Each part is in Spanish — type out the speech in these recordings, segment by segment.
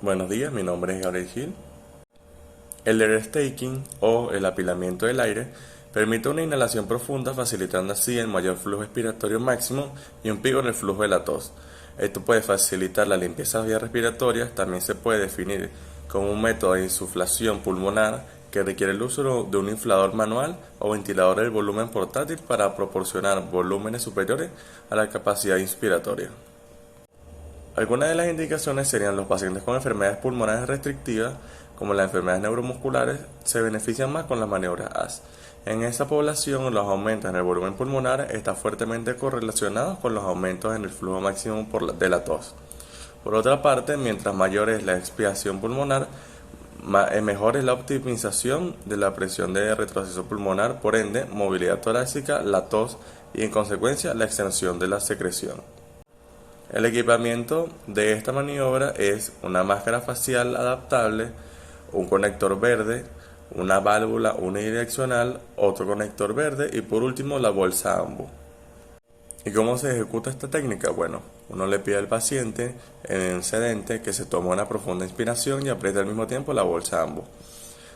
Buenos días, mi nombre es Gabriel Gil. El air staking o el apilamiento del aire permite una inhalación profunda, facilitando así el mayor flujo expiratorio máximo y un pico en el flujo de la tos. Esto puede facilitar la limpieza de vías respiratorias. También se puede definir como un método de insuflación pulmonar que requiere el uso de un inflador manual o ventilador de volumen portátil para proporcionar volúmenes superiores a la capacidad inspiratoria. Algunas de las indicaciones serían los pacientes con enfermedades pulmonares restrictivas, como las enfermedades neuromusculares, se benefician más con las maniobras AS. En esa población, los aumentos en el volumen pulmonar están fuertemente correlacionados con los aumentos en el flujo máximo de la tos. Por otra parte, mientras mayor es la expiación pulmonar, mejor es la optimización de la presión de retroceso pulmonar, por ende, movilidad torácica, la tos y, en consecuencia, la extensión de la secreción. El equipamiento de esta maniobra es una máscara facial adaptable, un conector verde, una válvula unidireccional, otro conector verde y por último la bolsa AMBU. ¿Y cómo se ejecuta esta técnica? Bueno, uno le pide al paciente en sedente que se tome una profunda inspiración y apriete al mismo tiempo la bolsa AMBU.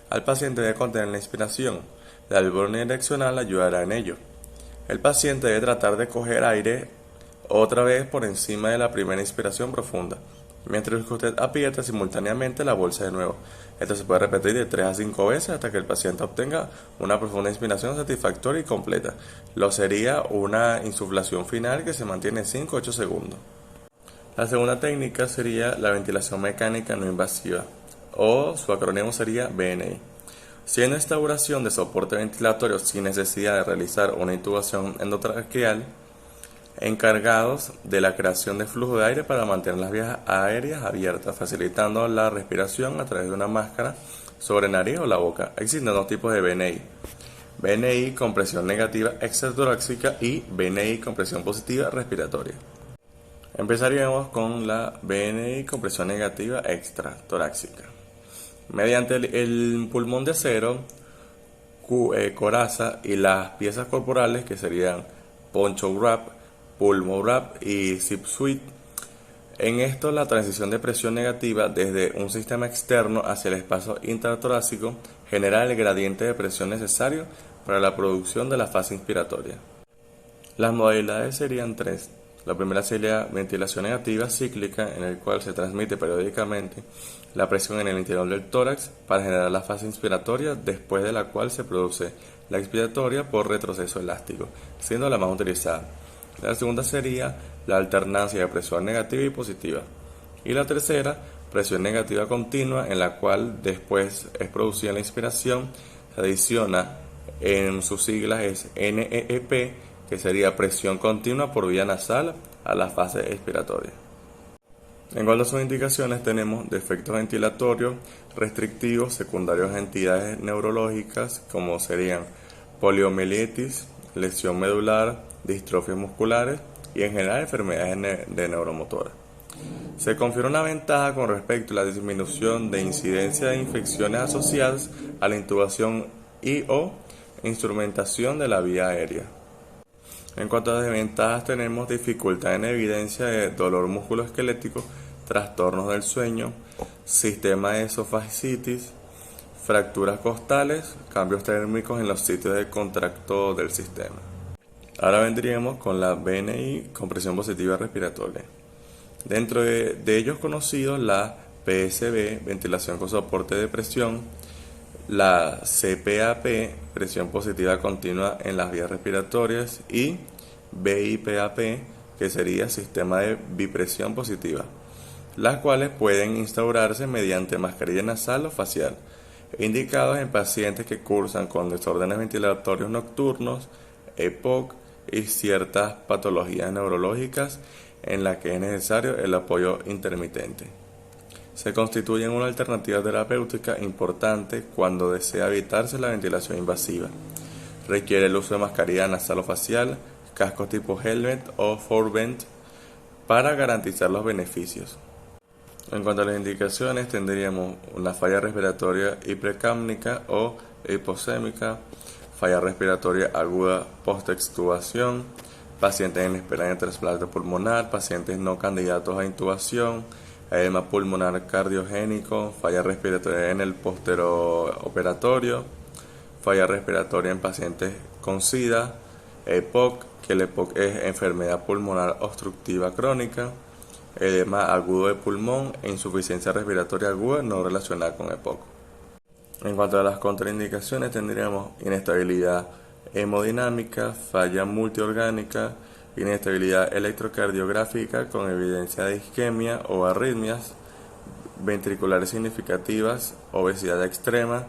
Al paciente debe contener la inspiración, la válvula unidireccional ayudará en ello. El paciente debe tratar de coger aire otra vez por encima de la primera inspiración profunda, mientras que usted aprieta simultáneamente la bolsa de nuevo. Esto se puede repetir de 3 a 5 veces hasta que el paciente obtenga una profunda inspiración satisfactoria y completa. Lo sería una insuflación final que se mantiene 5 a 8 segundos. La segunda técnica sería la ventilación mecánica no invasiva, o su acrónimo sería VNI. Siendo esta duración de soporte ventilatorio sin necesidad de realizar una intubación endotraqueal, encargados de la creación de flujo de aire para mantener las vías aéreas abiertas, facilitando la respiración a través de una máscara sobre nariz o la boca. Existen dos tipos de BNI: BNI con presión negativa extratorácica y BNI con presión positiva respiratoria. Empezaríamos con la BNI con presión negativa extratorácica. Mediante el pulmón de acero, coraza y las piezas corporales que serían poncho wrap, pulmo wrap y zip suite. En esto, la transición de presión negativa desde un sistema externo hacia el espacio intratorácico genera el gradiente de presión necesario para la producción de la fase inspiratoria. Las modalidades serían tres. La primera sería ventilación negativa cíclica, en el cual se transmite periódicamente la presión en el interior del tórax para generar la fase inspiratoria, después de la cual se produce la expiratoria por retroceso elástico, siendo la más utilizada. La segunda sería la alternancia de presión negativa y positiva. Y la tercera, presión negativa continua, en la cual después es producida la inspiración, se adiciona en sus siglas es NEEP, que sería presión continua por vía nasal a la fase expiratoria. En cuanto a sus indicaciones, tenemos defectos ventilatorios restrictivos secundarios a entidades neurológicas, como serían poliomielitis, lesión medular, distrofias musculares y en general enfermedades de neuromotora. Se confiere una ventaja con respecto a la disminución de incidencia de infecciones asociadas a la intubación y o instrumentación de la vía aérea. En cuanto a desventajas, tenemos dificultad en evidencia de dolor musculoesquelético, trastornos del sueño, sistema de esofagicitis, fracturas costales, cambios térmicos en los sitios de contacto del sistema. Ahora vendríamos con la BNI con presión positiva respiratoria. Dentro de ellos conocidos, la PSB, ventilación con soporte de presión, la CPAP, presión positiva continua en las vías respiratorias, y BIPAP, que sería sistema de bipresión positiva, las cuales pueden instaurarse mediante mascarilla nasal o facial, indicados en pacientes que cursan con desórdenes ventilatorios nocturnos, EPOC y ciertas patologías neurológicas en las que es necesario el apoyo intermitente. Se constituyen una alternativa terapéutica importante cuando desea evitarse la ventilación invasiva. Requiere el uso de mascarilla nasal o facial, cascos tipo helmet o ForVent para garantizar los beneficios. En cuanto a las indicaciones, tendríamos una falla respiratoria hipercápnica o hiposémica, falla respiratoria aguda post-extubación, pacientes en espera de trasplante pulmonar, pacientes no candidatos a intubación, edema pulmonar cardiogénico, falla respiratoria en el posteroperatorio, falla respiratoria en pacientes con SIDA, EPOC, que el EPOC es enfermedad pulmonar obstructiva crónica, edema agudo de pulmón e insuficiencia respiratoria aguda no relacionada con EPOC. En cuanto a las contraindicaciones, tendríamos inestabilidad hemodinámica, falla multiorgánica, inestabilidad electrocardiográfica con evidencia de isquemia o arritmias ventriculares significativas, obesidad extrema,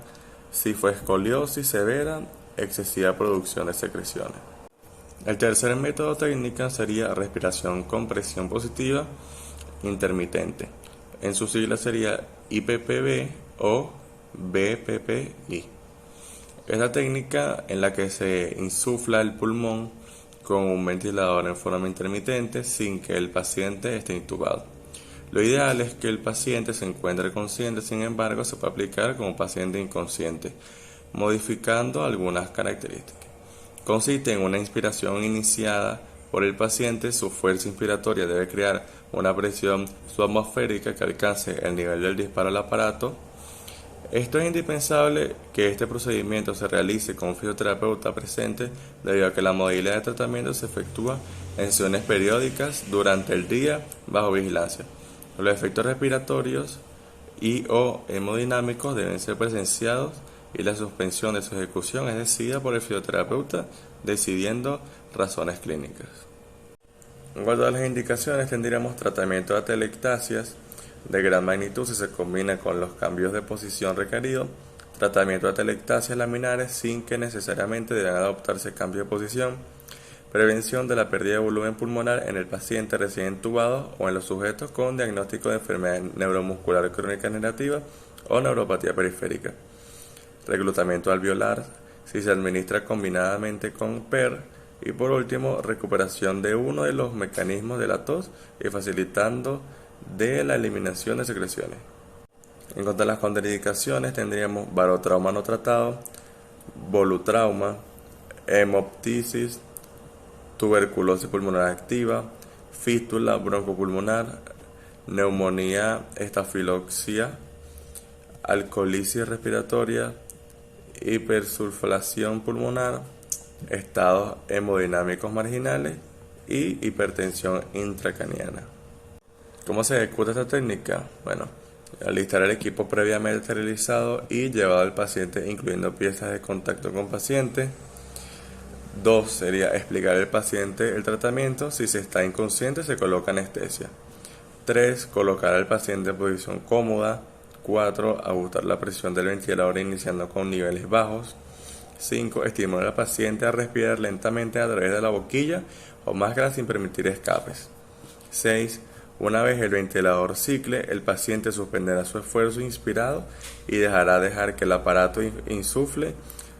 cifoescoliosis severa, excesiva producción de secreciones. El tercer método técnico sería respiración con presión positiva intermitente. En su sigla sería IPPB o BPPI. Es la técnica en la que se insufla el pulmón con un ventilador en forma intermitente sin que el paciente esté intubado. Lo ideal es que el paciente se encuentre consciente, sin embargo, se puede aplicar como paciente inconsciente, modificando algunas características. Consiste en una inspiración iniciada por el paciente. Su fuerza inspiratoria debe crear una presión subatmosférica que alcance el nivel del disparo al aparato. Esto es indispensable que este procedimiento se realice con un fisioterapeuta presente, debido a que la modalidad de tratamiento se efectúa en sesiones periódicas durante el día bajo vigilancia. Los efectos respiratorios y o hemodinámicos deben ser presenciados y la suspensión de su ejecución es decidida por el fisioterapeuta, decidiendo razones clínicas. En cuanto a las indicaciones, tendríamos tratamiento de atelectasias de gran magnitud si se combina con los cambios de posición requeridos, tratamiento de atelectasias laminares sin que necesariamente deban adoptarse cambios de posición, prevención de la pérdida de volumen pulmonar en el paciente recién intubado o en los sujetos con diagnóstico de enfermedad neuromuscular crónica degenerativa o neuropatía periférica, reclutamiento alveolar si se administra combinadamente con PER, y por último recuperación de uno de los mecanismos de la tos y facilitando de la eliminación de secreciones. En cuanto a las contraindicaciones, tendríamos barotrauma no tratado, volutrauma, hemoptisis, tuberculosis pulmonar activa, fístula broncopulmonar, neumonía, estafiloxia, alcoholisis respiratoria, hipersulfolación pulmonar, estados hemodinámicos marginales y hipertensión intracraniana. ¿Cómo se ejecuta esta técnica? Bueno, alistar el equipo previamente esterilizado y llevado al paciente, incluyendo piezas de contacto con paciente. 2 sería explicar al paciente el tratamiento. Si se está inconsciente, se coloca anestesia. 3, colocar al paciente en posición cómoda. 4, ajustar la presión del ventilador iniciando con niveles bajos. 5, estimular al paciente a respirar lentamente a través de la boquilla o máscara sin permitir escapes. 6, una vez el ventilador cicle, el paciente suspenderá su esfuerzo inspirado y dejar que el aparato insufle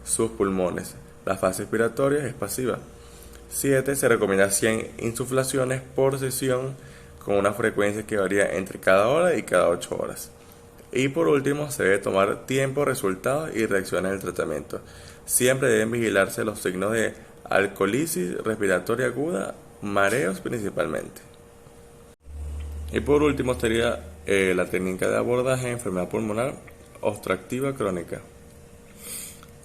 sus pulmones. La fase expiratoria es pasiva. 7, se recomienda 100 insuflaciones por sesión con una frecuencia que varía entre cada hora y cada 8 horas. Y por último, se debe tomar tiempo, resultados y reacciones del tratamiento. Siempre deben vigilarse los signos de alcoholisis respiratoria aguda, mareos principalmente. Y por último sería la técnica de abordaje de enfermedad pulmonar obstructiva crónica.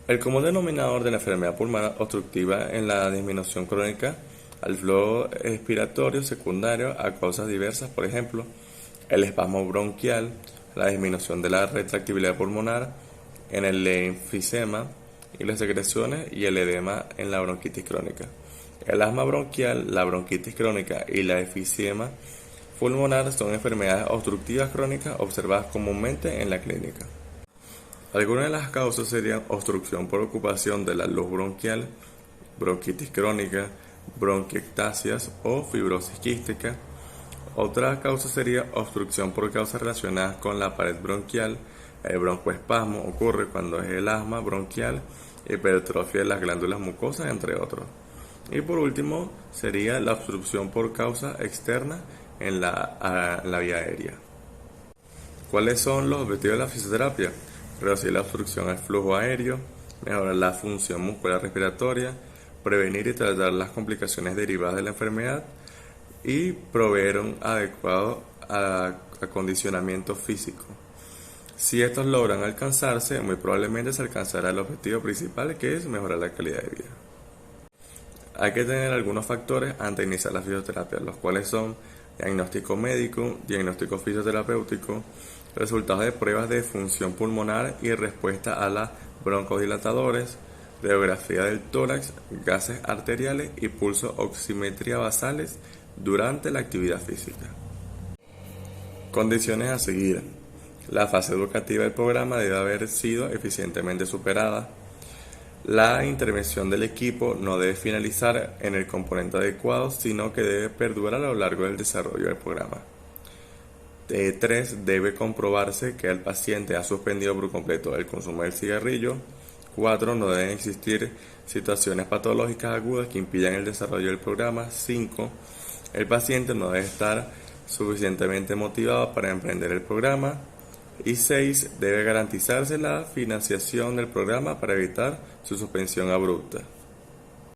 El común denominador de la enfermedad pulmonar obstructiva es la disminución crónica al flujo respiratorio secundario a causas diversas, por ejemplo, el espasmo bronquial, la disminución de la retractibilidad pulmonar en el enfisema y las secreciones y el edema en la bronquitis crónica. El asma bronquial, la bronquitis crónica y la enfisema pulmonar son enfermedades obstructivas crónicas observadas comúnmente en la clínica. Algunas de las causas serían obstrucción por ocupación de la luz bronquial, bronquitis crónica, bronquiectasias o fibrosis quística. Otra causa sería obstrucción por causas relacionadas con la pared bronquial. El broncoespasmo ocurre cuando es el asma bronquial, hipertrofia de las glándulas mucosas, entre otros. Y por último sería la obstrucción por causa externa en la vía aérea. ¿Cuáles son los objetivos de la fisioterapia? Reducir la obstrucción al flujo aéreo, mejorar la función muscular respiratoria, prevenir y tratar las complicaciones derivadas de la enfermedad y proveer un adecuado acondicionamiento físico. Si estos logran alcanzarse, muy probablemente se alcanzará el objetivo principal, que es mejorar la calidad de vida. Hay que tener algunos factores antes de iniciar la fisioterapia, los cuales son diagnóstico médico, diagnóstico fisioterapéutico, resultados de pruebas de función pulmonar y respuesta a las broncodilatadores, radiografía del tórax, gases arteriales y pulso oximetría basales durante la actividad física. Condiciones a seguir. La fase educativa del programa debe haber sido eficientemente superada. La intervención del equipo no debe finalizar en el componente adecuado, sino que debe perdurar a lo largo del desarrollo del programa. 3. Debe comprobarse que el paciente ha suspendido por completo el consumo del cigarrillo. 4. No deben existir situaciones patológicas agudas que impidan el desarrollo del programa. 5. El paciente no debe estar suficientemente motivado para emprender el programa. Y 6. Debe garantizarse la financiación del programa para evitar su suspensión abrupta.